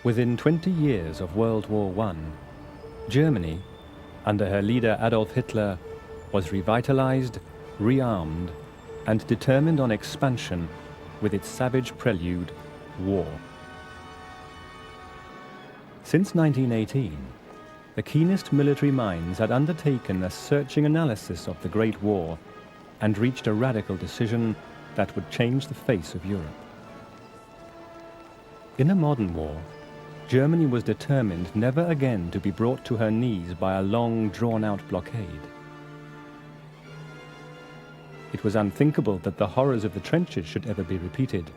Within 20 years of World War I, Germany, under her leader Adolf Hitler, was revitalized, rearmed, and determined on expansion with its savage prelude, war. Since 1918, the keenest military minds had undertaken a searching analysis of the Great War and reached a radical decision that would change the face of Europe. In a modern war, Germany was determined never again to be brought to her knees by a long, drawn-out blockade. It was unthinkable that the horrors of the trenches should ever be repeated,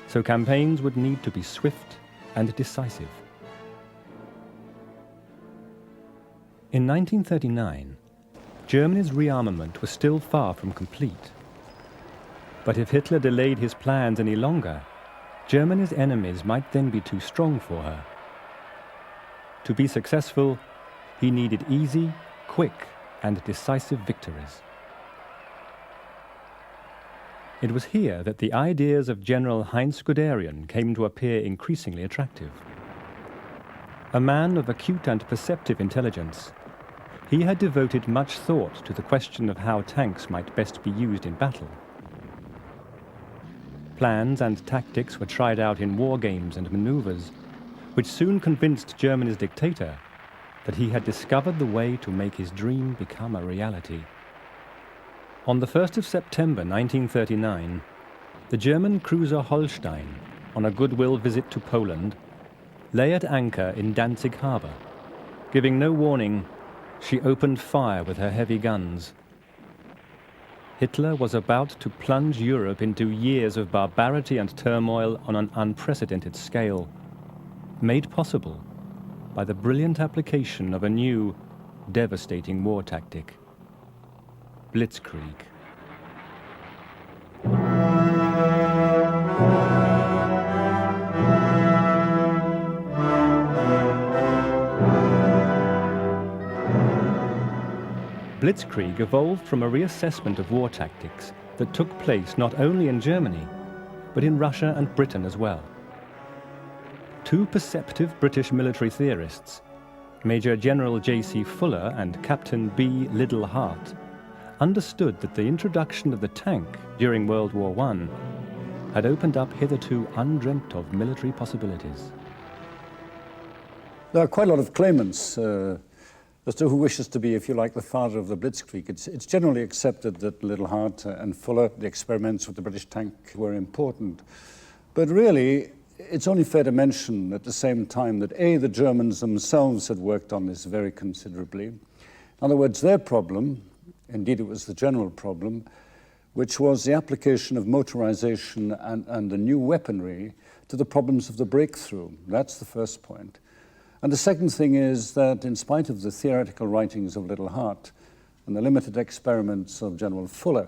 so campaigns would need to be swift and decisive. In 1939, Germany's rearmament was still far from complete. But if Hitler delayed his plans any longer, Germany's enemies might then be too strong for her. To be successful, he needed easy, quick, and decisive victories. It was here that the ideas of General Heinz Guderian came to appear increasingly attractive. A man of acute and perceptive intelligence, he had devoted much thought to the question of how tanks might best be used in battle. Plans and tactics were tried out in war games and maneuvers, which soon convinced Germany's dictator that he had discovered the way to make his dream become a reality. On the 1st of September 1939, the German cruiser Holstein, on a goodwill visit to Poland, lay at anchor in Danzig harbor. Giving no warning, she opened fire with her heavy guns. Hitler was about to plunge Europe into years of barbarity and turmoil on an unprecedented scale, made possible by the brilliant application of a new, devastating war tactic: Blitzkrieg. Blitzkrieg evolved from a reassessment of war tactics that took place not only in Germany, but in Russia and Britain as well. Two perceptive British military theorists, Major General J.C. Fuller and Captain B. Liddell Hart, understood that the introduction of the tank during World War I had opened up hitherto undreamt of military possibilities. There are quite a lot of claimants as to who wishes to be, if you like, the father of the Blitzkrieg. It's generally accepted that Liddell Hart and Fuller, the experiments with the British tank, were important. But really, it's only fair to mention at the same time that A, the Germans themselves had worked on this very considerably. In other words, their problem, indeed it was the general problem, which was the application of motorization and the new weaponry to the problems of the breakthrough. That's the first point. And the second thing is that in spite of the theoretical writings of Liddell Hart and the limited experiments of General Fuller,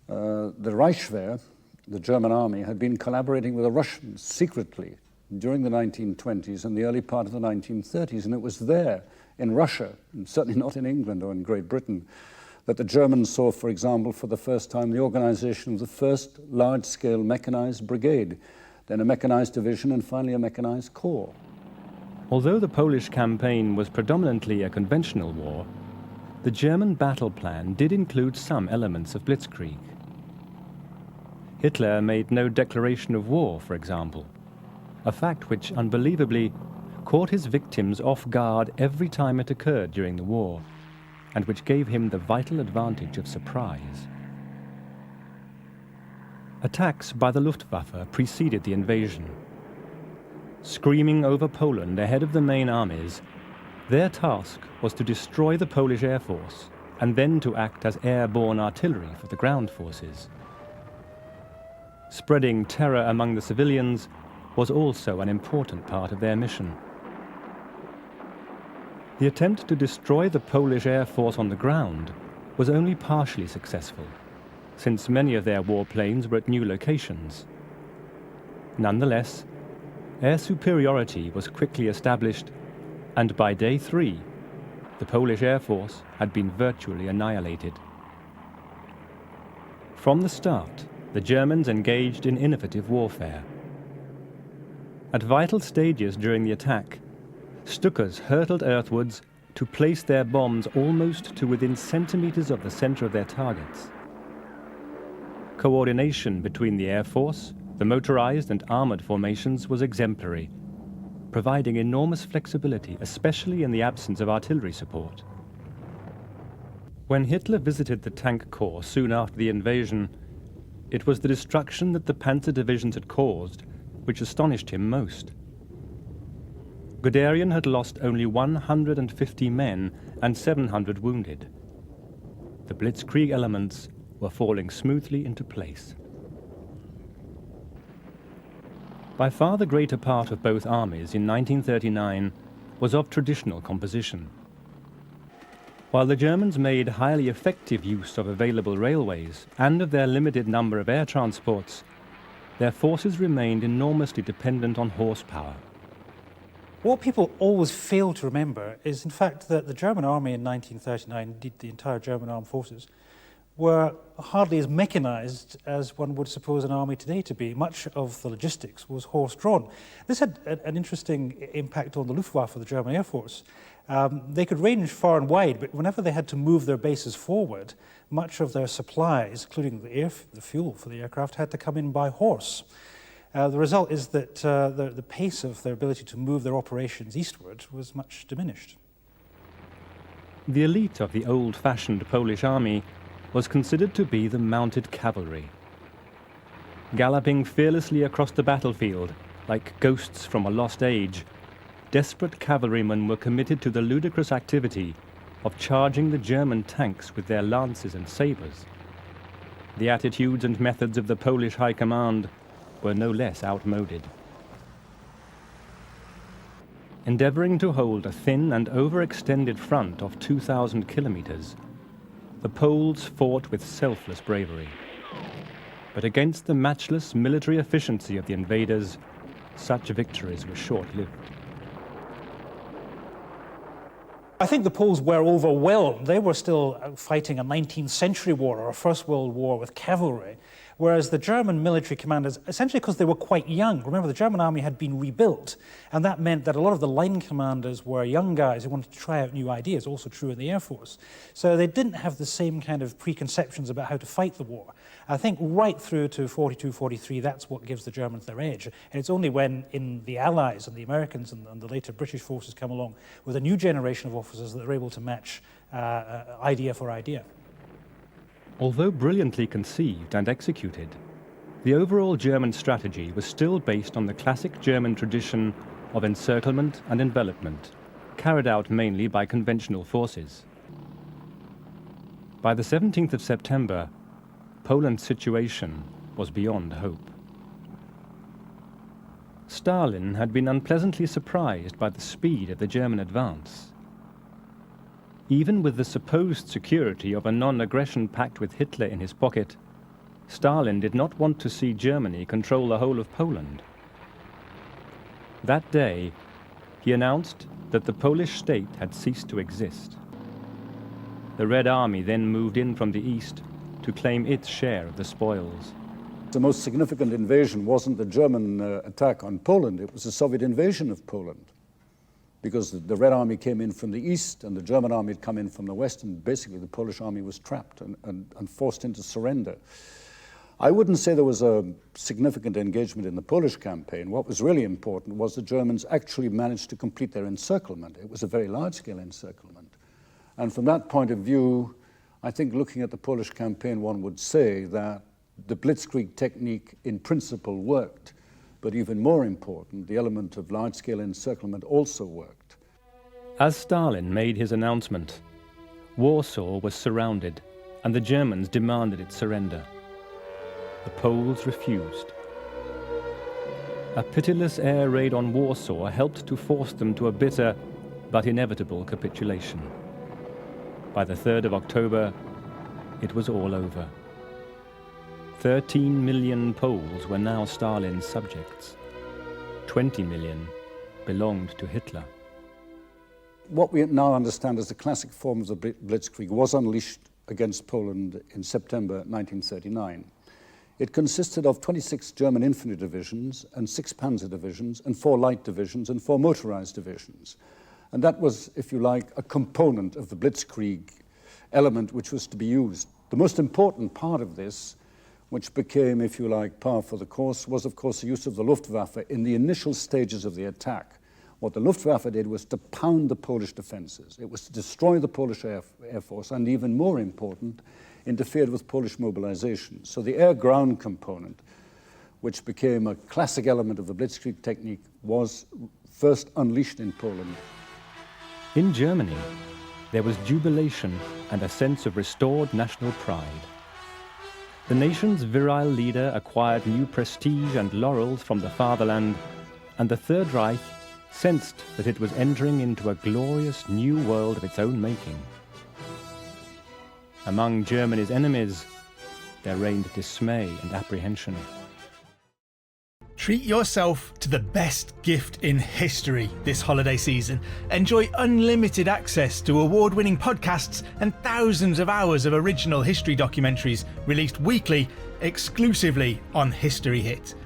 the Reichswehr, the German army, had been collaborating with the Russians secretly during the 1920s and the early part of the 1930s. And it was there, in Russia, and certainly not in England or in Great Britain, that the Germans saw, for example, for the first time, the organization of the first large-scale mechanized brigade, then a mechanized division, and finally a mechanized corps. Although the Polish campaign was predominantly a conventional war, the German battle plan did include some elements of Blitzkrieg. Hitler made no declaration of war, for example, a fact which, unbelievably, caught his victims off guard every time it occurred during the war, and which gave him the vital advantage of surprise. Attacks by the Luftwaffe preceded the invasion. Screaming over Poland ahead of the main armies, their task was to destroy the Polish Air Force and then to act as airborne artillery for the ground forces. Spreading terror among the civilians was also an important part of their mission. The attempt to destroy the Polish Air Force on the ground was only partially successful, since many of their warplanes were at new locations. Nonetheless, air superiority was quickly established, and by day 3, the Polish Air Force had been virtually annihilated. From the start, the Germans engaged in innovative warfare. At vital stages during the attack, Stukas hurtled earthwards to place their bombs almost to within centimeters of the center of their targets. Coordination between the Air Force, the motorized and armored formations was exemplary, providing enormous flexibility, especially in the absence of artillery support. When Hitler visited the tank corps soon after the invasion, it was the destruction that the panzer divisions had caused which astonished him most. Guderian had lost only 150 men and 700 wounded. The Blitzkrieg elements were falling smoothly into place. By far the greater part of both armies in 1939 was of traditional composition. While the Germans made highly effective use of available railways and of their limited number of air transports, their forces remained enormously dependent on horsepower. What people always fail to remember is, in fact, that the German army in 1939, indeed the entire German armed forces, were hardly as mechanized as one would suppose an army today to be. Much of the logistics was horse-drawn. This had an interesting impact on the Luftwaffe, the German Air Force. They could range far and wide, but whenever they had to move their bases forward, much of their supplies, including the fuel for the aircraft, had to come in by horse. The result is that the pace of their ability to move their operations eastward was much diminished. The elite of the old-fashioned Polish army was considered to be the mounted cavalry. Galloping fearlessly across the battlefield, like ghosts from a lost age, desperate cavalrymen were committed to the ludicrous activity of charging the German tanks with their lances and sabres. The attitudes and methods of the Polish High Command were no less outmoded. Endeavoring to hold a thin and overextended front of 2,000 kilometers, the Poles fought with selfless bravery. But against the matchless military efficiency of the invaders, such victories were short-lived. I think the Poles were overwhelmed. They were still fighting a 19th century war or a First World War with cavalry, whereas the German military commanders, essentially because they were quite young, remember the German army had been rebuilt, and that meant that a lot of the line commanders were young guys who wanted to try out new ideas, also true in the Air Force. So they didn't have the same kind of preconceptions about how to fight the war. I think right through to 42, 43, that's what gives the Germans their edge. And it's only when in the Allies and the Americans and the later British forces come along with a new generation of officers that they're able to match idea for idea. Although brilliantly conceived and executed, the overall German strategy was still based on the classic German tradition of encirclement and envelopment, carried out mainly by conventional forces. By the 17th of September, Poland's situation was beyond hope. Stalin had been unpleasantly surprised by the speed of the German advance. Even with the supposed security of a non-aggression pact with Hitler in his pocket, Stalin did not want to see Germany control the whole of Poland. That day, he announced that the Polish state had ceased to exist. The Red Army then moved in from the east to claim its share of the spoils. The most significant invasion wasn't the German attack on Poland, it was the Soviet invasion of Poland. Because the Red Army came in from the east and the German army had come in from the west, and basically the Polish army was trapped and forced into surrender. I wouldn't say there was a significant engagement in the Polish campaign. What was really important was the Germans actually managed to complete their encirclement. It was a very large-scale encirclement. And from that point of view, I think looking at the Polish campaign, one would say that the Blitzkrieg technique in principle worked. But even more important, the element of large-scale encirclement also worked. As Stalin made his announcement, Warsaw was surrounded and the Germans demanded its surrender. The Poles refused. A pitiless air raid on Warsaw helped to force them to a bitter but inevitable capitulation. By the 3rd of October, it was all over. 13 million Poles were now Stalin's subjects. 20 million belonged to Hitler. What we now understand as the classic form of the Blitzkrieg was unleashed against Poland in September 1939. It consisted of 26 German infantry divisions and 6 panzer divisions and 4 light divisions and 4 motorized divisions. And that was, if you like, a component of the Blitzkrieg element which was to be used. The most important part of this, which became, if you like, par for the course, was of course the use of the Luftwaffe in the initial stages of the attack. What the Luftwaffe did was to pound the Polish defenses. It was to destroy the Polish Air Force, and even more important, interfered with Polish mobilization. So the air-ground component, which became a classic element of the Blitzkrieg technique, was first unleashed in Poland. In Germany, there was jubilation and a sense of restored national pride. The nation's virile leader acquired new prestige and laurels from the fatherland, and the Third Reich sensed that it was entering into a glorious new world of its own making. Among Germany's enemies, there reigned dismay and apprehension. Treat yourself to the best gift in history this holiday season. Enjoy unlimited access to award-winning podcasts and thousands of hours of original history documentaries released weekly exclusively on History Hit.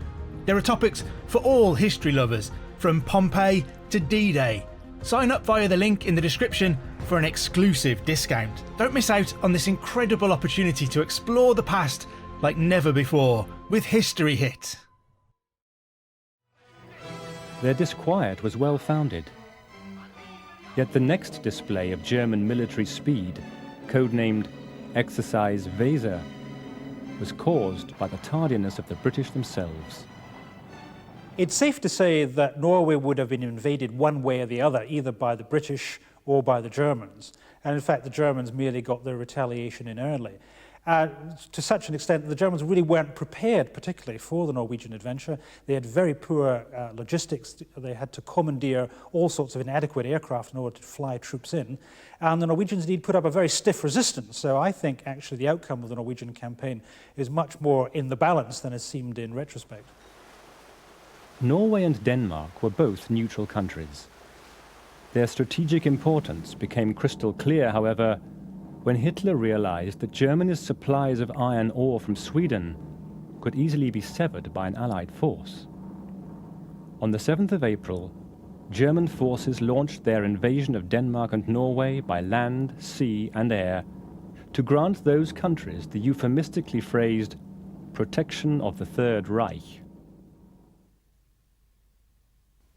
There are topics for all history lovers, from Pompeii to D-Day. Sign up via the link in the description for an exclusive discount. Don't miss out on this incredible opportunity to explore the past like never before with History Hit. Their disquiet was well-founded. Yet the next display of German military speed, codenamed Exercise Weser, was caused by the tardiness of the British themselves. It's safe to say that Norway would have been invaded one way or the other, either by the British or by the Germans. And in fact, the Germans merely got their retaliation in early. To such an extent that the Germans really weren't prepared particularly for the Norwegian adventure. They had very poor logistics. They had to commandeer all sorts of inadequate aircraft in order to fly troops in. And the Norwegians indeed put up a very stiff resistance. So I think actually the outcome of the Norwegian campaign is much more in the balance than has seemed in retrospect. Norway and Denmark were both neutral countries. Their strategic importance became crystal clear, however, when Hitler realized that Germany's supplies of iron ore from Sweden could easily be severed by an Allied force. On the 7th of April, German forces launched their invasion of Denmark and Norway by land, sea, and air to grant those countries the euphemistically phrased protection of the Third Reich.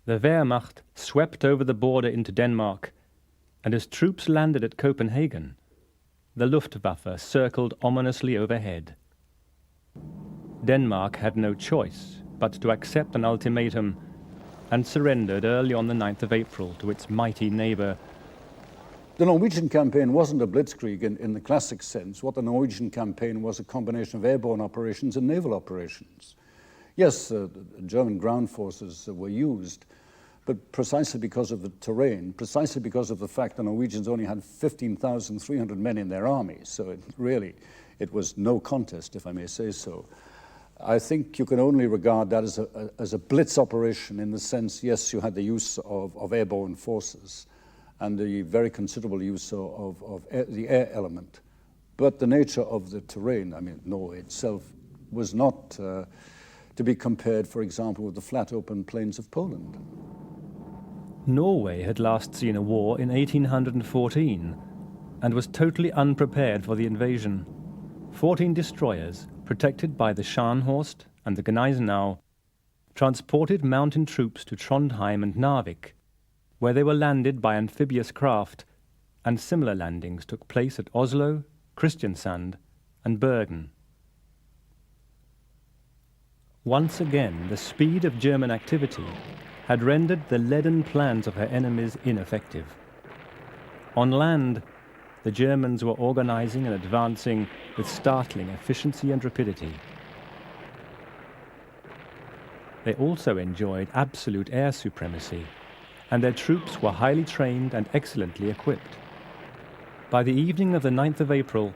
The Wehrmacht swept over the border into Denmark, and as troops landed at Copenhagen, the Luftwaffe circled ominously overhead. Denmark had no choice but to accept an ultimatum and surrendered early on the 9th of April to its mighty neighbour. The Norwegian campaign wasn't a blitzkrieg in the classic sense. What the Norwegian campaign was a combination of airborne operations and naval operations. Yes, the German ground forces were used, but precisely because of the terrain, precisely because of the fact the Norwegians only had 15,300 men in their army, so it was no contest, if I may say so. I think you can only regard that as a blitz operation in the sense, yes, you had the use of airborne forces and the very considerable use of the air element. But the nature of the terrain, I mean, Norway itself, was not to be compared, for example, with the flat open plains of Poland. Norway had last seen a war in 1814 and was totally unprepared for the invasion. 14 destroyers, protected by the Scharnhorst and the Gneisenau, transported mountain troops to Trondheim and Narvik, where they were landed by amphibious craft, and similar landings took place at Oslo, Kristiansand, and Bergen. Once again, the speed of German activity had rendered the leaden plans of her enemies ineffective. On land, the Germans were organizing and advancing with startling efficiency and rapidity. They also enjoyed absolute air supremacy, and their troops were highly trained and excellently equipped. By the evening of the 9th of April,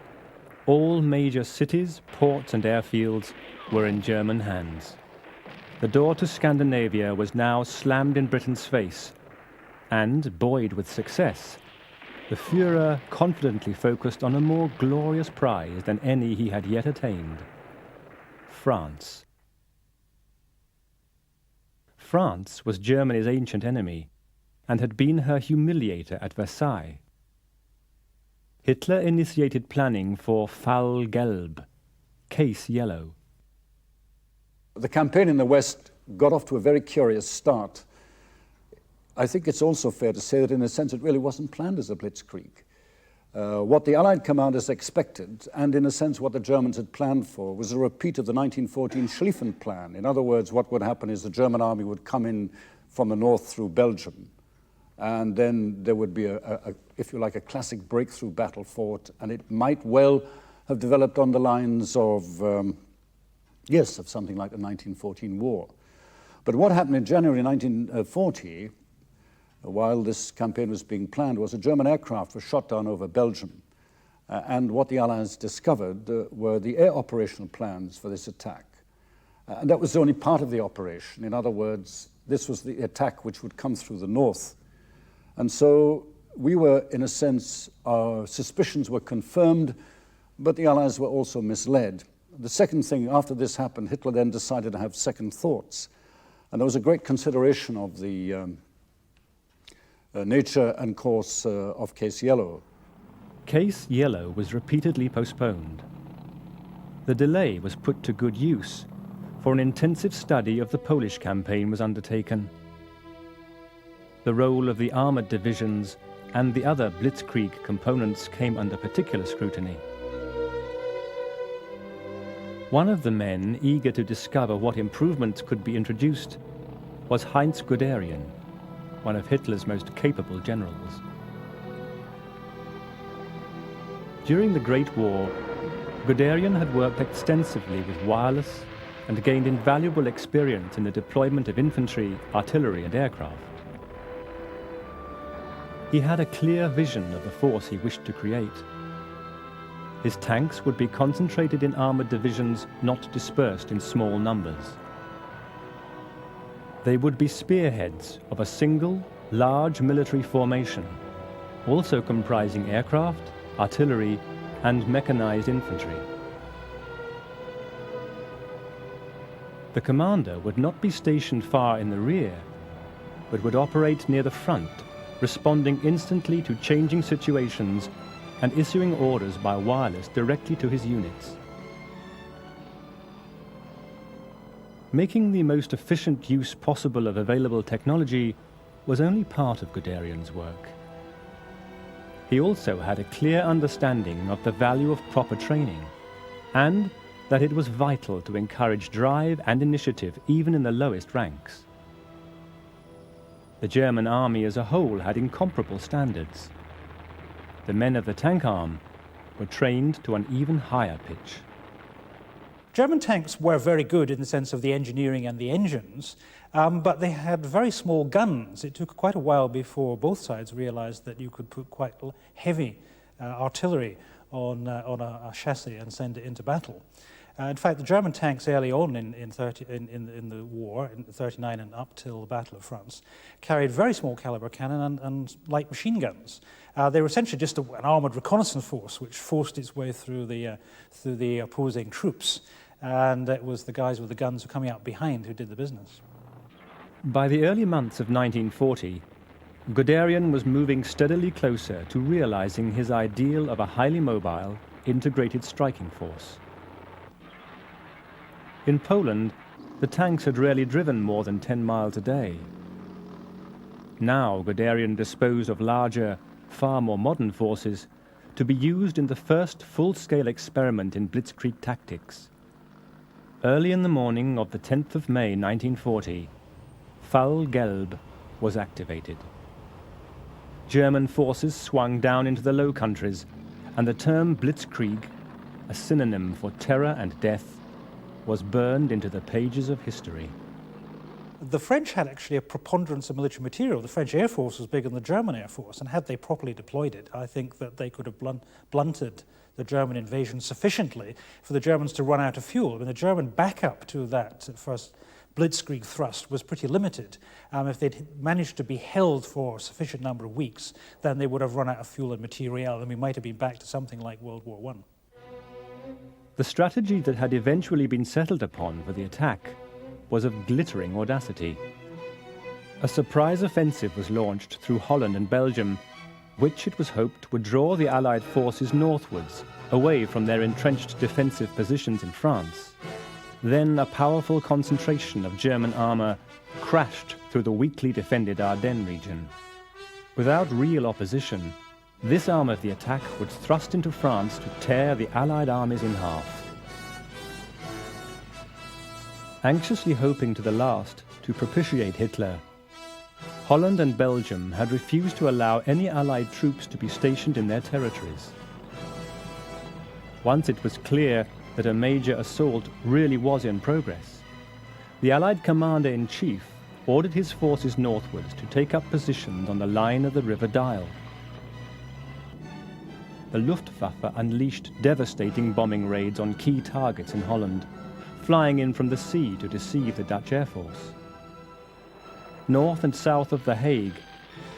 all major cities, ports, and airfields were in German hands. The door to Scandinavia was now slammed in Britain's face, and, buoyed with success, the Führer confidently focused on a more glorious prize than any he had yet attained: France. France was Germany's ancient enemy and had been her humiliator at Versailles. Hitler initiated planning for Fall Gelb, Case Yellow. The campaign in the West got off to a very curious start. I think it's also fair to say that in a sense it really wasn't planned as a blitzkrieg. What the Allied commanders expected, and in a sense what the Germans had planned for, was a repeat of the 1914 Schlieffen Plan. In other words, what would happen is the German army would come in from the north through Belgium, and then there would be, if you like, a classic breakthrough battle fought, and it might well have developed on the lines of, yes, of something like the 1914 war. But what happened in January 1940, while this campaign was being planned, was a German aircraft was shot down over Belgium. And what the Allies discovered were the air operational plans for this attack. And that was only part of the operation. In other words, this was the attack which would come through the north. And so we were, in a sense, our suspicions were confirmed, but the Allies were also misled. The second thing, after this happened, Hitler then decided to have second thoughts. And there was a great consideration of the nature and course of Case Yellow. Case Yellow was repeatedly postponed. The delay was put to good use, for an intensive study of the Polish campaign was undertaken. The role of the armoured divisions and the other Blitzkrieg components came under particular scrutiny. One of the men eager to discover what improvements could be introduced was Heinz Guderian, one of Hitler's most capable generals. During the Great War, Guderian had worked extensively with wireless and gained invaluable experience in the deployment of infantry, artillery, and aircraft. He had a clear vision of the force he wished to create. His tanks would be concentrated in armoured divisions, not dispersed in small numbers. They would be spearheads of a single, large military formation, also comprising aircraft, artillery, and mechanized infantry. The commander would not be stationed far in the rear, but would operate near the front, responding instantly to changing situations and issuing orders by wireless directly to his units. Making the most efficient use possible of available technology was only part of Guderian's work. He also had a clear understanding of the value of proper training, and that it was vital to encourage drive and initiative even in the lowest ranks. The German army as a whole had incomparable standards. The men of the tank arm were trained to an even higher pitch. German tanks were very good in the sense of the engineering and the engines, but they had very small guns. It took quite a while before both sides realized that you could put quite heavy artillery on a chassis and send it into battle. In fact, the German tanks early on in the war, in 1939 and up till the Battle of France, carried very small caliber cannon and light machine guns. They were essentially just an armoured reconnaissance force which forced its way through the opposing troops. And it was the guys with the guns coming out behind who did the business. By the early months of 1940, Guderian was moving steadily closer to realizing his ideal of a highly mobile, integrated striking force. In Poland, the tanks had rarely driven more than 10 miles a day. Now Guderian disposed of larger, far more modern forces to be used in the first full-scale experiment in Blitzkrieg tactics. Early in the morning of the 10th of May 1940, Fall Gelb was activated. German forces swung down into the Low Countries, and the term Blitzkrieg, a synonym for terror and death, was burned into the pages of history. The French had actually a preponderance of military material. The French Air Force was bigger than the German Air Force, and had they properly deployed it, I think that they could have blunted the German invasion sufficiently for the Germans to run out of fuel. I mean, the German backup to that first Blitzkrieg thrust was pretty limited. If they'd managed to be held for a sufficient number of weeks, then they would have run out of fuel and material, and we might have been back to something like World War I. The strategy that had eventually been settled upon for the attack was of glittering audacity. A surprise offensive was launched through Holland and Belgium, which it was hoped would draw the Allied forces northwards, away from their entrenched defensive positions in France. Then a powerful concentration of German armour crashed through the weakly defended Ardennes region. Without real opposition, this arm of the attack would thrust into France to tear the Allied armies in half. Anxiously hoping to the last to propitiate Hitler, Holland and Belgium had refused to allow any Allied troops to be stationed in their territories. Once it was clear that a major assault really was in progress, the Allied commander-in-chief ordered his forces northwards to take up positions on the line of the River Dyle. The Luftwaffe unleashed devastating bombing raids on key targets in Holland, flying in from the sea to deceive the Dutch Air Force. North and south of The Hague,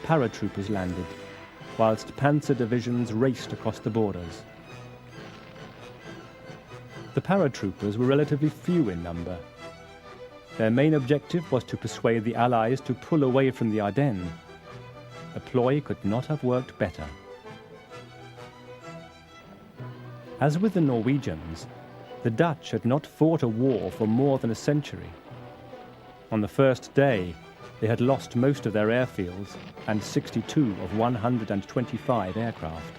paratroopers landed, whilst panzer divisions raced across the borders. The paratroopers were relatively few in number. Their main objective was to persuade the Allies to pull away from the Ardennes. The ploy could not have worked better. As with the Norwegians, the Dutch had not fought a war for more than a century. On the first day, they had lost most of their airfields and 62 of 125 aircraft.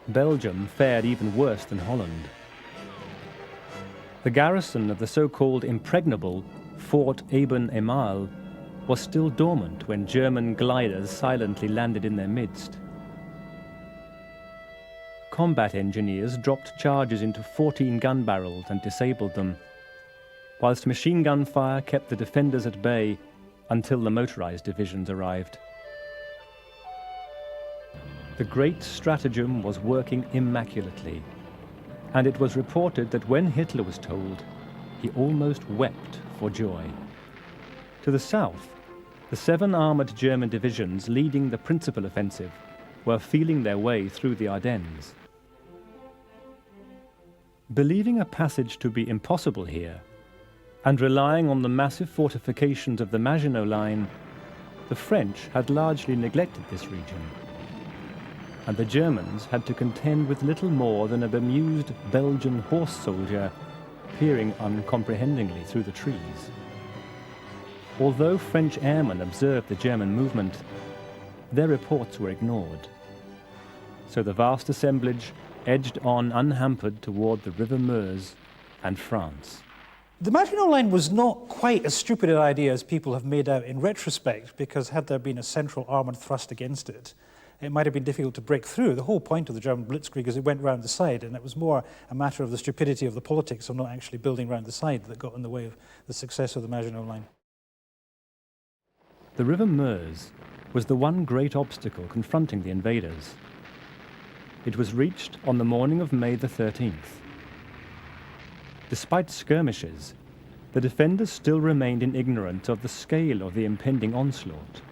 Belgium fared even worse than Holland. The garrison of the so-called impregnable Fort Eben-Emael was still dormant when German gliders silently landed in their midst. Combat engineers dropped charges into 14 gun barrels and disabled them, whilst machine gun fire kept the defenders at bay until the motorized divisions arrived. The great stratagem was working immaculately, and it was reported that when Hitler was told, he almost wept for joy. To the south, the 7 armoured German divisions leading the principal offensive were feeling their way through the Ardennes. Believing a passage to be impossible here, and relying on the massive fortifications of the Maginot Line, the French had largely neglected this region, and the Germans had to contend with little more than a bemused Belgian horse soldier peering uncomprehendingly through the trees. Although French airmen observed the German movement, their reports were ignored. So the vast assemblage edged on unhampered toward the River Meuse and France. The Maginot Line was not quite as stupid an idea as people have made out in retrospect, because had there been a central armoured thrust against it, it might have been difficult to break through. The whole point of the German Blitzkrieg is it went round the side, and it was more a matter of the stupidity of the politics of not actually building round the side that got in the way of the success of the Maginot Line. The River Meuse was the one great obstacle confronting the invaders. It was reached on the morning of May the 13th. Despite skirmishes, the defenders still remained in ignorance of the scale of the impending onslaught.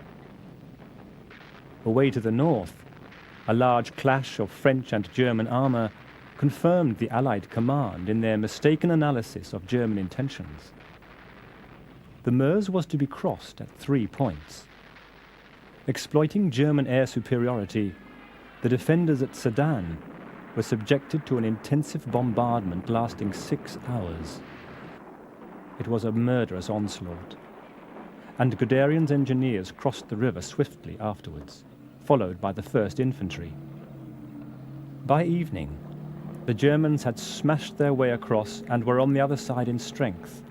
Away to the north, a large clash of French and German armour confirmed the Allied command in their mistaken analysis of German intentions. The Meuse was to be crossed at 3 points. Exploiting German air superiority, the defenders at Sedan were subjected to an intensive bombardment lasting 6 hours. It was a murderous onslaught, and Guderian's engineers crossed the river swiftly afterwards, followed by the 1st Infantry. By evening, the Germans had smashed their way across and were on the other side in strength,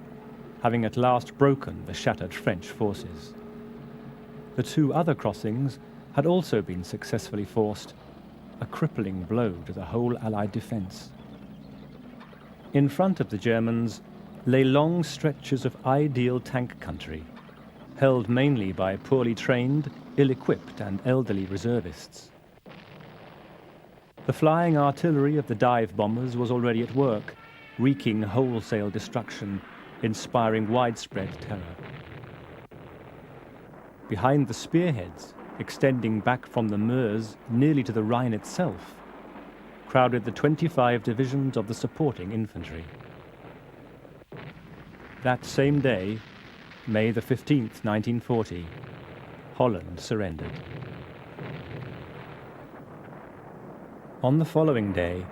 having at last broken the shattered French forces. The 2 other crossings had also been successfully forced, a crippling blow to the whole Allied defence. In front of the Germans lay long stretches of ideal tank country, held mainly by poorly trained, ill-equipped and elderly reservists. The flying artillery of the dive bombers was already at work, wreaking wholesale destruction, inspiring widespread terror. Behind the spearheads, extending back from the Meuse nearly to the Rhine itself, crowded the 25 divisions of the supporting infantry. That same day, May the 15th, 1940, Holland surrendered. On the following day,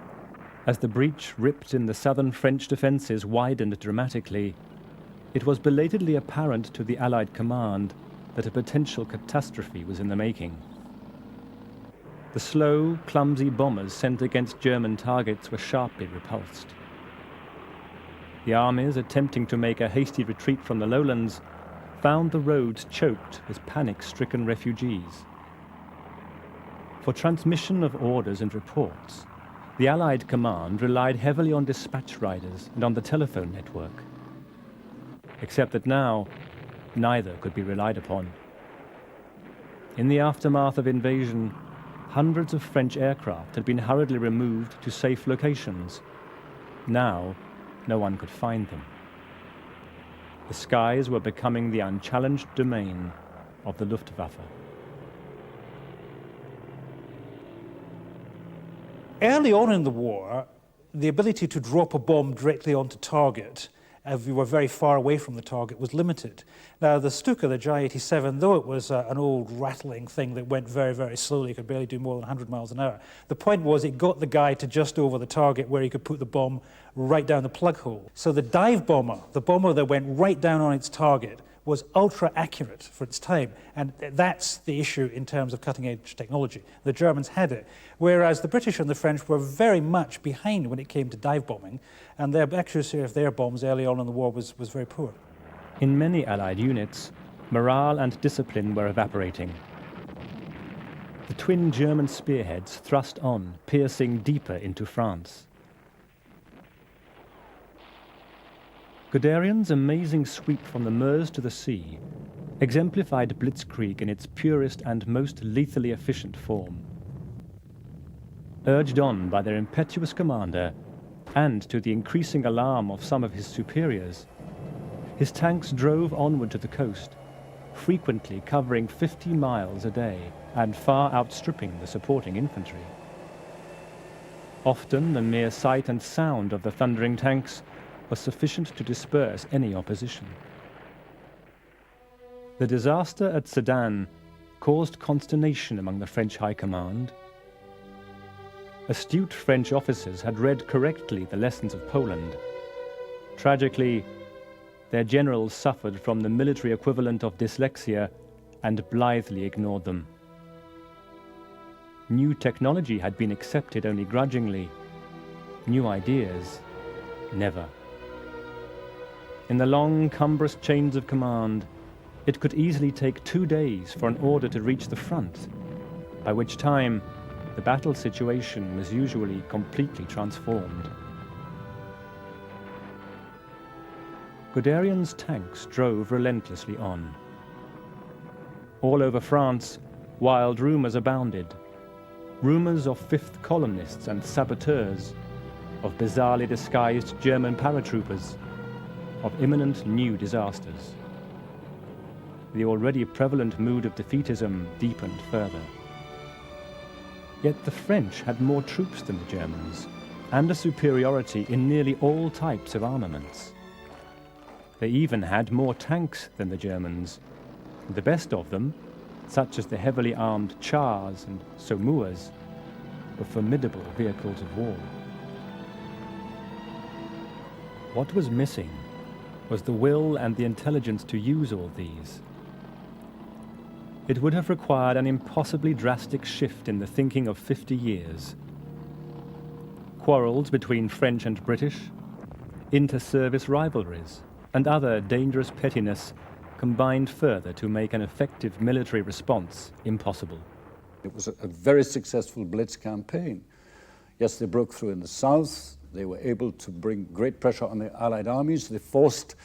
as the breach ripped in the southern French defences widened dramatically, it was belatedly apparent to the Allied command that a potential catastrophe was in the making. The slow, clumsy bombers sent against German targets were sharply repulsed. The armies attempting to make a hasty retreat from the lowlands found the roads choked with panic-stricken refugees. For transmission of orders and reports, the Allied command relied heavily on dispatch riders and on the telephone network. Except that now, neither could be relied upon. In the aftermath of invasion, hundreds of French aircraft had been hurriedly removed to safe locations. Now, no one could find them. The skies were becoming the unchallenged domain of the Luftwaffe. Early on in the war, the ability to drop a bomb directly onto target, if you were very far away from the target, was limited. Now, the Stuka, the J-87, though it was an old rattling thing that went very, very slowly, could barely do more than 100 miles an hour, the point was it got the guy to just over the target where he could put the bomb right down the plug hole. So the dive bomber, the bomber that went right down on its target, was ultra accurate for its time, and that's the issue in terms of cutting-edge technology. The Germans had it, whereas the British and the French were very much behind when it came to dive bombing, and their accuracy of their bombs early on in the war was very poor. In many Allied units, morale and discipline were evaporating. The twin German spearheads thrust on, piercing deeper into France. Guderian's amazing sweep from the Meuse to the sea exemplified Blitzkrieg in its purest and most lethally efficient form. Urged on by their impetuous commander, and to the increasing alarm of some of his superiors, his tanks drove onward to the coast, frequently covering 50 miles a day and far outstripping the supporting infantry. Often the mere sight and sound of the thundering tanks was sufficient to disperse any opposition. The disaster at Sedan caused consternation among the French High Command. Astute French officers had read correctly the lessons of Poland. Tragically, their generals suffered from the military equivalent of dyslexia and blithely ignored them. New technology had been accepted only grudgingly. New ideas, never. In the long, cumbrous chains of command, it could easily take 2 days for an order to reach the front, by which time the battle situation was usually completely transformed. Guderian's tanks drove relentlessly on. All over France, wild rumors abounded. Rumors of fifth columnists and saboteurs, of bizarrely disguised German paratroopers, of imminent new disasters. The already prevalent mood of defeatism deepened further. Yet the French had more troops than the Germans, and a superiority in nearly all types of armaments. They even had more tanks than the Germans. The best of them, such as the heavily armed Chars and Saumurs, were formidable vehicles of war. What was missing was the will and the intelligence to use all these. It would have required an impossibly drastic shift in the thinking of 50 years. Quarrels between French and British, inter-service rivalries, and other dangerous pettiness combined further to make an effective military response impossible. It was a very successful Blitz campaign. Yes, they broke through in the south. They were able to bring great pressure on the Allied armies. They forced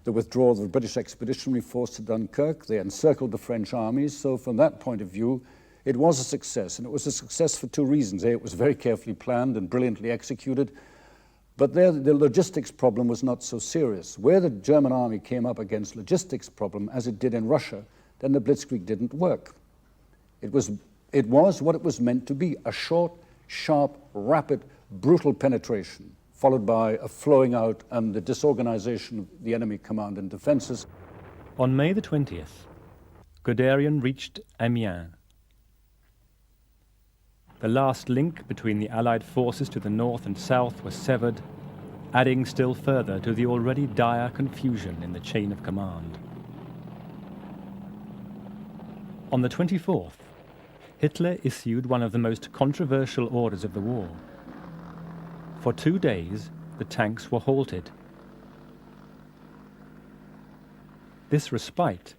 the withdrawal of the British Expeditionary Force to Dunkirk. They encircled the French armies. So from that point of view, it was a success. And it was a success for two reasons. A, it was very carefully planned and brilliantly executed. But there, the logistics problem was not so serious. Where the German army came up against logistics problem, as it did in Russia, then the Blitzkrieg didn't work. It was what it was meant to be, a short, sharp, rapid, brutal penetration, followed by a flowing out and the disorganization of the enemy command and defenses. On May the 20th, Guderian reached Amiens. The last link between the Allied forces to the north and south was severed, adding still further to the already dire confusion in the chain of command. On the 24th, Hitler issued one of the most controversial orders of the war. For 2 days, the tanks were halted. This respite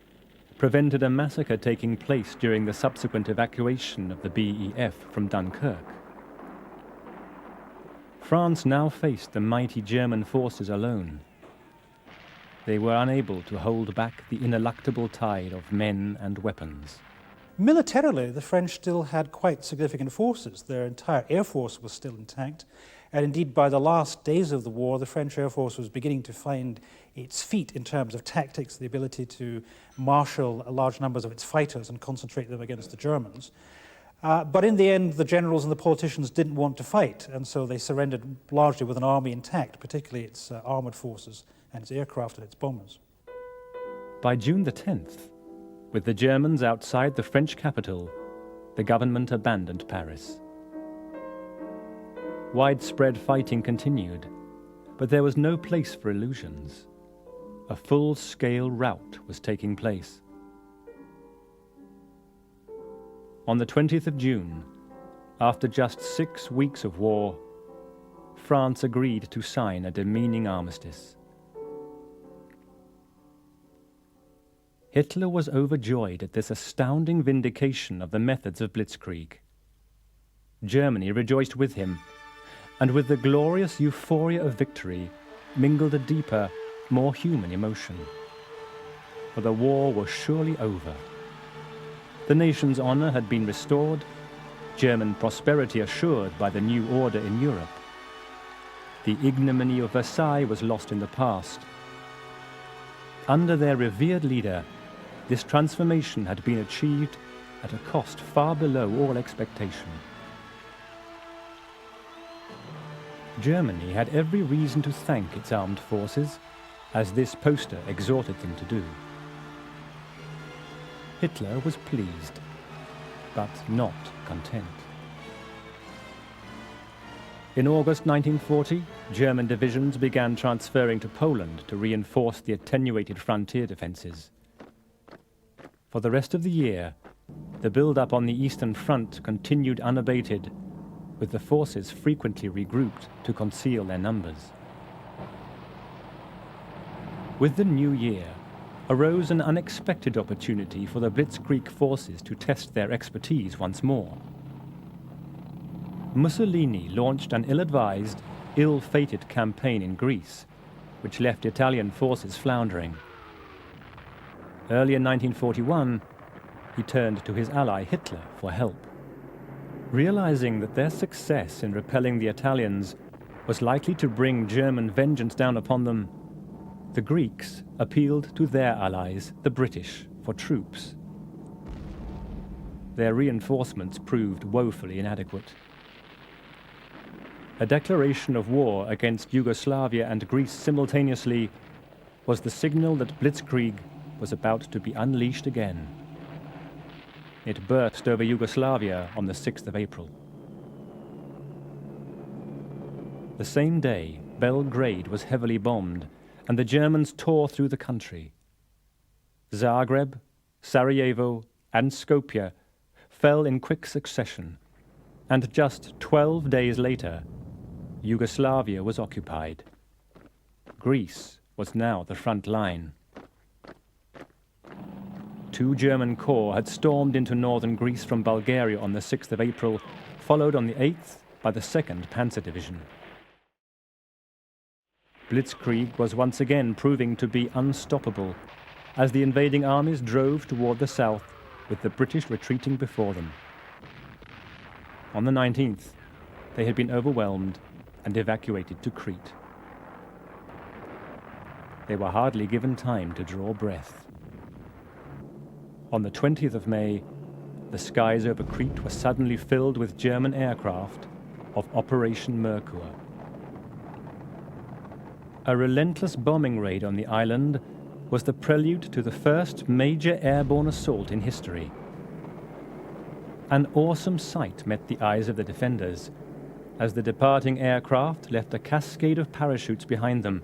prevented a massacre taking place during the subsequent evacuation of the BEF from Dunkirk. France now faced the mighty German forces alone. They were unable to hold back the ineluctable tide of men and weapons. Militarily, the French still had quite significant forces. Their entire air force was still intact. And indeed, by the last days of the war, the French Air Force was beginning to find its feet in terms of tactics, the ability to marshal large numbers of its fighters and concentrate them against the Germans. But in the end, the generals and the politicians didn't want to fight, and so they surrendered largely with an army intact, particularly its armoured forces and its aircraft and its bombers. By June the 10th, with the Germans outside the French capital, the government abandoned Paris. Widespread fighting continued, but there was no place for illusions. A full-scale rout was taking place. On the 20th of June, after just 6 weeks of war, France agreed to sign a demeaning armistice. Hitler was overjoyed at this astounding vindication of the methods of Blitzkrieg. Germany rejoiced with him, and with the glorious euphoria of victory mingled a deeper, more human emotion. For the war was surely over. The nation's honor had been restored, German prosperity assured by the new order in Europe. The ignominy of Versailles was lost in the past. Under their revered leader, this transformation had been achieved at a cost far below all expectation. Germany had every reason to thank its armed forces, as this poster exhorted them to do. Hitler was pleased, but not content. In August 1940, German divisions began transferring to Poland to reinforce the attenuated frontier defenses. For the rest of the year, the build-up on the Eastern Front continued unabated, with the forces frequently regrouped to conceal their numbers. With the new year arose an unexpected opportunity for the Blitzkrieg forces to test their expertise once more. Mussolini launched an ill-advised, ill-fated campaign in Greece, which left Italian forces floundering. Early in 1941, he turned to his ally Hitler for help. Realizing that their success in repelling the Italians was likely to bring German vengeance down upon them, the Greeks appealed to their allies, the British, for troops. Their reinforcements proved woefully inadequate. A declaration of war against Yugoslavia and Greece simultaneously was the signal that Blitzkrieg was about to be unleashed again. It burst over Yugoslavia on the 6th of April. The same day, Belgrade was heavily bombed, and the Germans tore through the country. Zagreb, Sarajevo, and Skopje fell in quick succession, and just 12 days later, Yugoslavia was occupied. Greece was now the front line. 2 German corps had stormed into northern Greece from Bulgaria on the 6th of April, followed on the 8th by the 2nd Panzer Division. Blitzkrieg was once again proving to be unstoppable, as the invading armies drove toward the south, with the British retreating before them. On the 19th, they had been overwhelmed and evacuated to Crete. They were hardly given time to draw breath. On the 20th of May, the skies over Crete were suddenly filled with German aircraft of Operation Merkur. A relentless bombing raid on the island was the prelude to the first major airborne assault in history. An awesome sight met the eyes of the defenders as the departing aircraft left a cascade of parachutes behind them,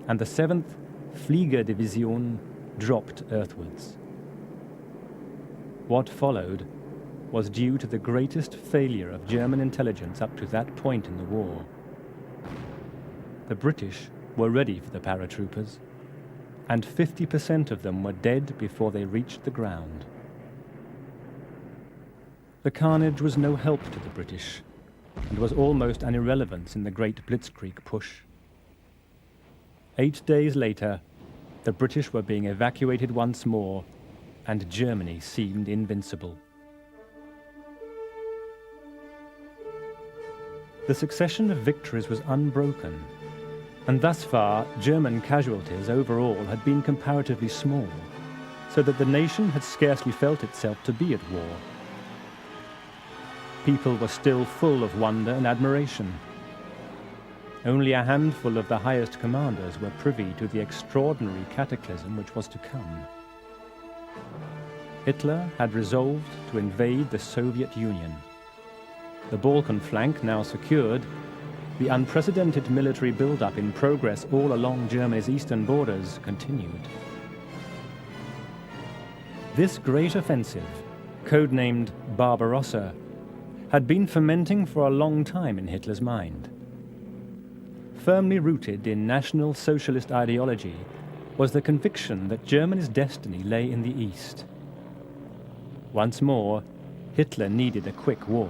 and the 7th Fliegerdivision dropped earthwards. What followed was due to the greatest failure of German intelligence up to that point in the war. The British were ready for the paratroopers, and 50% of them were dead before they reached the ground. The carnage was no help to the British, and was almost an irrelevance in the great Blitzkrieg push. 8 days later, the British were being evacuated once more, and Germany seemed invincible. The succession of victories was unbroken, and thus far German casualties overall had been comparatively small, so that the nation had scarcely felt itself to be at war. People were still full of wonder and admiration. Only a handful of the highest commanders were privy to the extraordinary cataclysm which was to come. Hitler had resolved to invade the Soviet Union. The Balkan flank now secured, the unprecedented military build-up in progress all along Germany's eastern borders continued. This great offensive, codenamed Barbarossa, had been fermenting for a long time in Hitler's mind. Firmly rooted in National Socialist ideology was the conviction that Germany's destiny lay in the East. Once more, Hitler needed a quick war.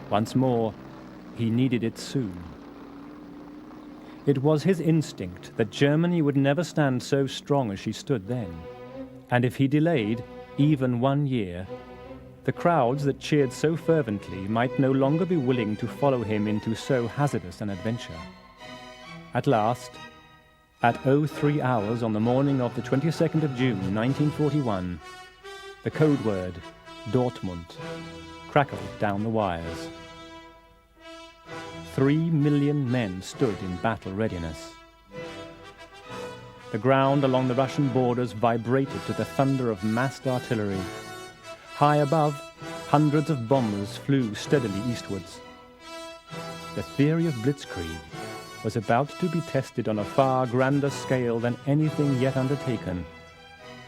Once more, he needed it soon. It was his instinct that Germany would never stand so strong as she stood then, and if he delayed even 1 year, the crowds that cheered so fervently might no longer be willing to follow him into so hazardous an adventure. At last, at 03 hours on the morning of the 22nd of June, 1941, the code word, Dortmund, crackled down the wires. 3 million men stood in battle readiness. The ground along the Russian borders vibrated to the thunder of massed artillery. High above, hundreds of bombers flew steadily eastwards. The theory of Blitzkrieg was about to be tested on a far grander scale than anything yet undertaken,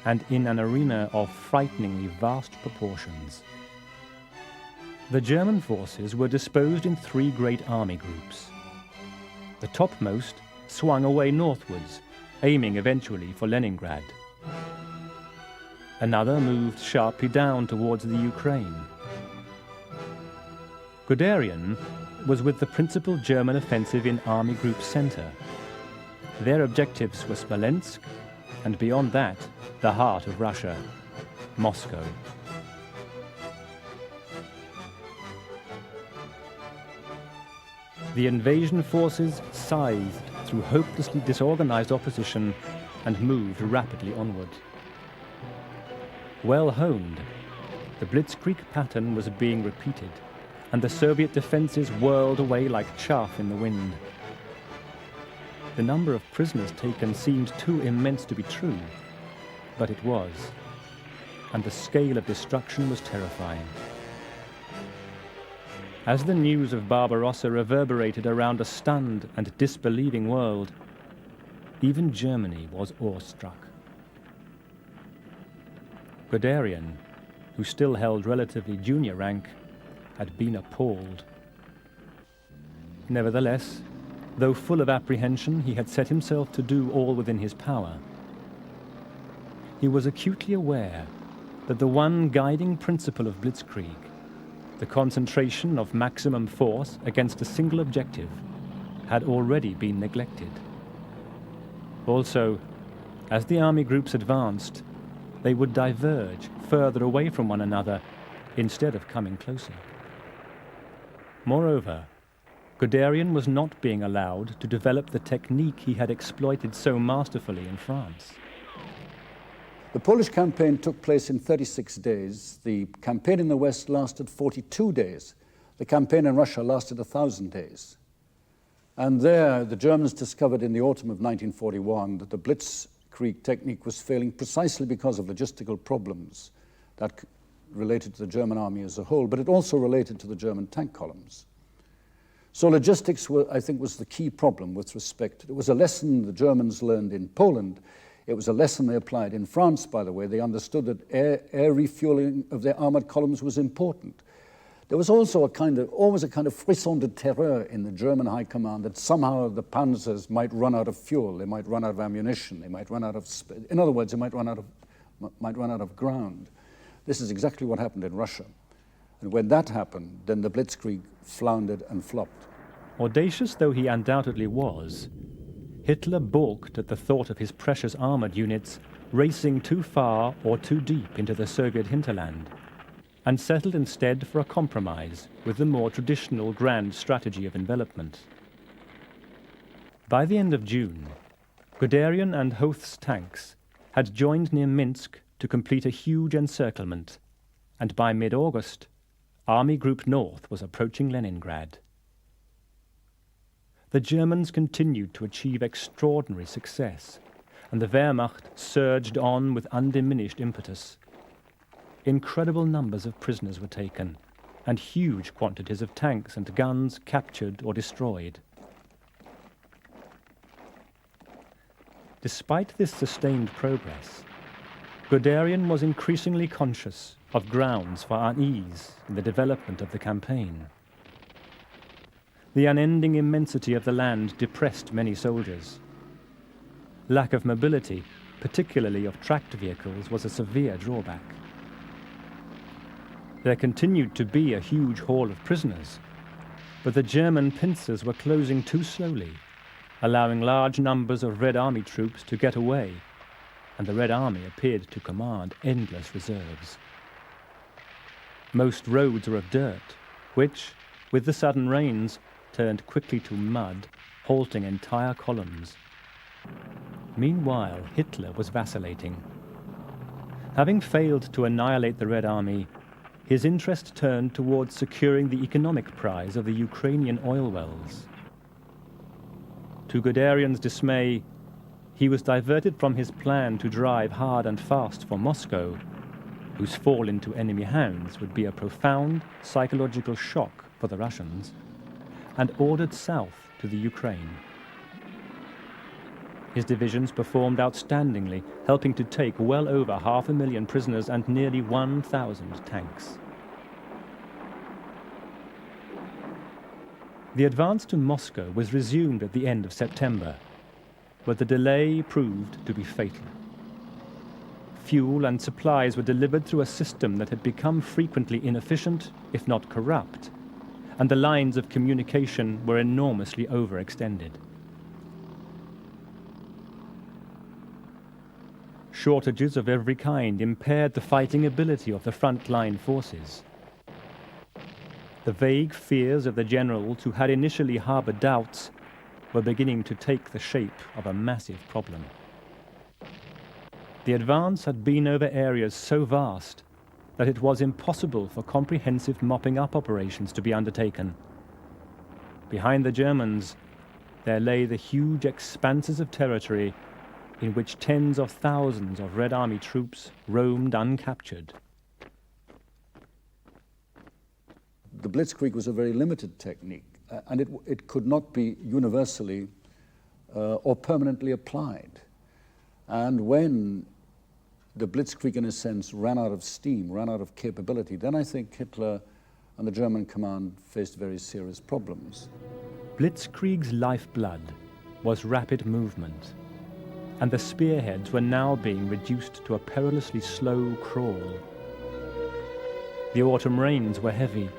and in an arena of frighteningly vast proportions. The German forces were disposed in 3 great army groups. The topmost swung away northwards, aiming eventually for Leningrad. Another moved sharply down towards the Ukraine. Guderian was with the principal German offensive in Army Group Center. Their objectives were Smolensk, and beyond that, the heart of Russia, Moscow. The invasion forces scythed through hopelessly disorganized opposition and moved rapidly onward. Well honed, the Blitzkrieg pattern was being repeated, and the Soviet defenses whirled away like chaff in the wind. The number of prisoners taken seemed too immense to be true, but it was, and the scale of destruction was terrifying. As the news of Barbarossa reverberated around a stunned and disbelieving world, even Germany was awestruck. Guderian, who still held relatively junior rank, had been appalled. Nevertheless, though full of apprehension, he had set himself to do all within his power. He was acutely aware that the one guiding principle of Blitzkrieg, the concentration of maximum force against a single objective, had already been neglected. Also, as the army groups advanced, they would diverge further away from one another instead of coming closer. Moreover, Guderian was not being allowed to develop the technique he had exploited so masterfully in France. The Polish campaign took place in 36 days. The campaign in the West lasted 42 days. The campaign in Russia lasted 1,000 days. And there, the Germans discovered in the autumn of 1941 that the Blitzkrieg technique was failing precisely because of logistical problems that related to the German army as a whole, but it also related to the German tank columns. So logistics, I think, was the key problem with respect. It was a lesson the Germans learned in Poland. It was a lesson they applied in France, by the way. They understood that air refueling of their armored columns was important. There was also always a kind of frisson de terreur in the German high command that somehow the panzers might run out of fuel, they might run out of ammunition, they might run out of, in other words, they might run out of ground. This is exactly what happened in Russia. And when that happened, then the Blitzkrieg floundered and flopped. Audacious though he undoubtedly was, Hitler balked at the thought of his precious armored units racing too far or too deep into the Soviet hinterland, and settled instead for a compromise with the more traditional grand strategy of envelopment. By the end of June, Guderian and Hoth's tanks had joined near Minsk to complete a huge encirclement, and by mid-August, Army Group North was approaching Leningrad. The Germans continued to achieve extraordinary success, and the Wehrmacht surged on with undiminished impetus. Incredible numbers of prisoners were taken, and huge quantities of tanks and guns captured or destroyed. Despite this sustained progress, Guderian was increasingly conscious of grounds for unease in the development of the campaign. The unending immensity of the land depressed many soldiers. Lack of mobility, particularly of tracked vehicles, was a severe drawback. There continued to be a huge haul of prisoners, but the German pincers were closing too slowly, allowing large numbers of Red Army troops to get away, and the Red Army appeared to command endless reserves. Most roads were of dirt, which, with the sudden rains, turned quickly to mud, halting entire columns. Meanwhile, Hitler was vacillating. Having failed to annihilate the Red Army, his interest turned towards securing the economic prize of the Ukrainian oil wells. To Guderian's dismay, he was diverted from his plan to drive hard and fast for Moscow, whose fall into enemy hands would be a profound psychological shock for the Russians, and ordered south to the Ukraine. His divisions performed outstandingly, helping to take well over 500,000 prisoners and nearly 1,000 tanks. The advance to Moscow was resumed at the end of September, but the delay proved to be fatal. Fuel and supplies were delivered through a system that had become frequently inefficient, if not corrupt, and the lines of communication were enormously overextended. Shortages of every kind impaired the fighting ability of the front-line forces. The vague fears of the generals who had initially harbored doubts were beginning to take the shape of a massive problem. The advance had been over areas so vast that it was impossible for comprehensive mopping-up operations to be undertaken. Behind the Germans, there lay the huge expanses of territory in which tens of thousands of Red Army troops roamed uncaptured. The Blitzkrieg was a very limited technique, and it could not be universally or permanently applied. And when the Blitzkrieg, in a sense, ran out of steam, ran out of capability, then I think Hitler and the German command faced very serious problems. Blitzkrieg's lifeblood was rapid movement, and the spearheads were now being reduced to a perilously slow crawl. The autumn rains were heavy.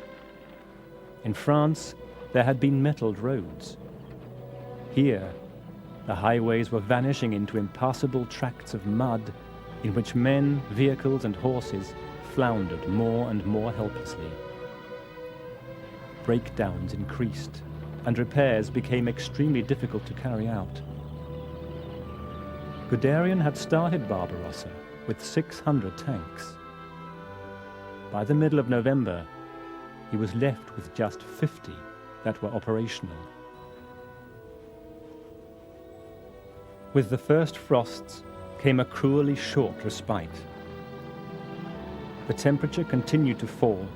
In France, there had been metalled roads. Here, the highways were vanishing into impassable tracts of mud in which men, vehicles, and horses floundered more and more helplessly. Breakdowns increased, and repairs became extremely difficult to carry out. Guderian had started Barbarossa with 600 tanks. By the middle of November, he was left with just 50 that were operational. With the first frosts came a cruelly short respite. The temperature continued to fall,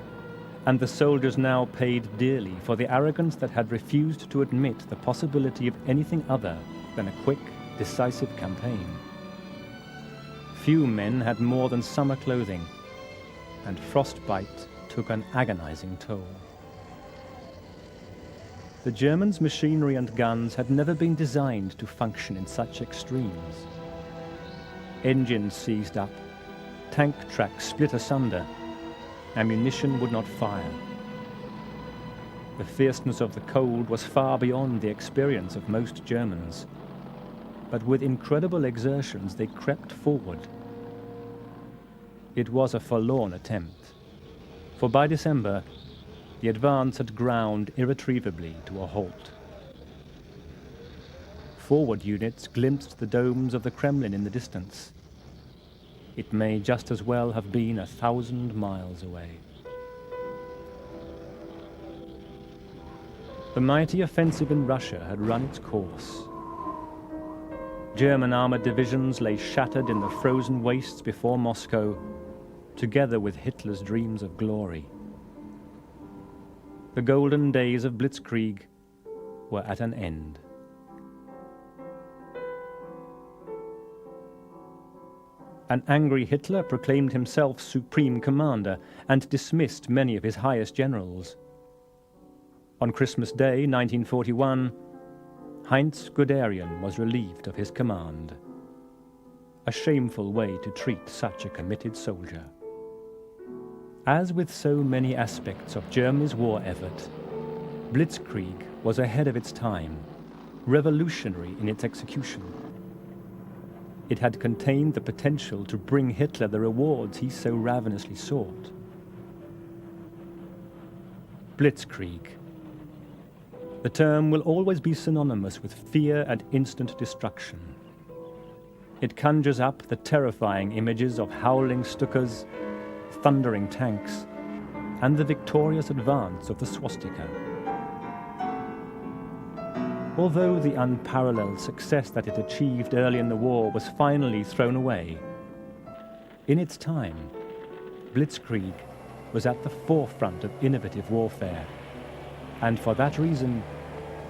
and the soldiers now paid dearly for the arrogance that had refused to admit the possibility of anything other than a quick, decisive campaign. Few men had more than summer clothing, and frostbite took an agonizing toll. The Germans' machinery and guns had never been designed to function in such extremes. Engines seized up, tank tracks split asunder, ammunition would not fire. The fierceness of the cold was far beyond the experience of most Germans, but with incredible exertions they crept forward. It was a forlorn attempt, for by December, the advance had ground irretrievably to a halt. Forward units glimpsed the domes of the Kremlin in the distance. It may just as well have been 1,000 miles away. The mighty offensive in Russia had run its course. German armored divisions lay shattered in the frozen wastes before Moscow, together with Hitler's dreams of glory. The golden days of Blitzkrieg were at an end. An angry Hitler proclaimed himself supreme commander and dismissed many of his highest generals. On Christmas Day, 1941, Heinz Guderian was relieved of his command. A shameful way to treat such a committed soldier. As with so many aspects of Germany's war effort, Blitzkrieg was ahead of its time, revolutionary in its execution. It had contained the potential to bring Hitler the rewards he so ravenously sought. Blitzkrieg. The term will always be synonymous with fear and instant destruction. It conjures up the terrifying images of howling Stukas, thundering tanks, and the victorious advance of the swastika. Although the unparalleled success that it achieved early in the war was finally thrown away, in its time, Blitzkrieg was at the forefront of innovative warfare, and for that reason,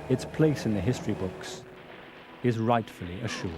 its place in the history books is rightfully assured.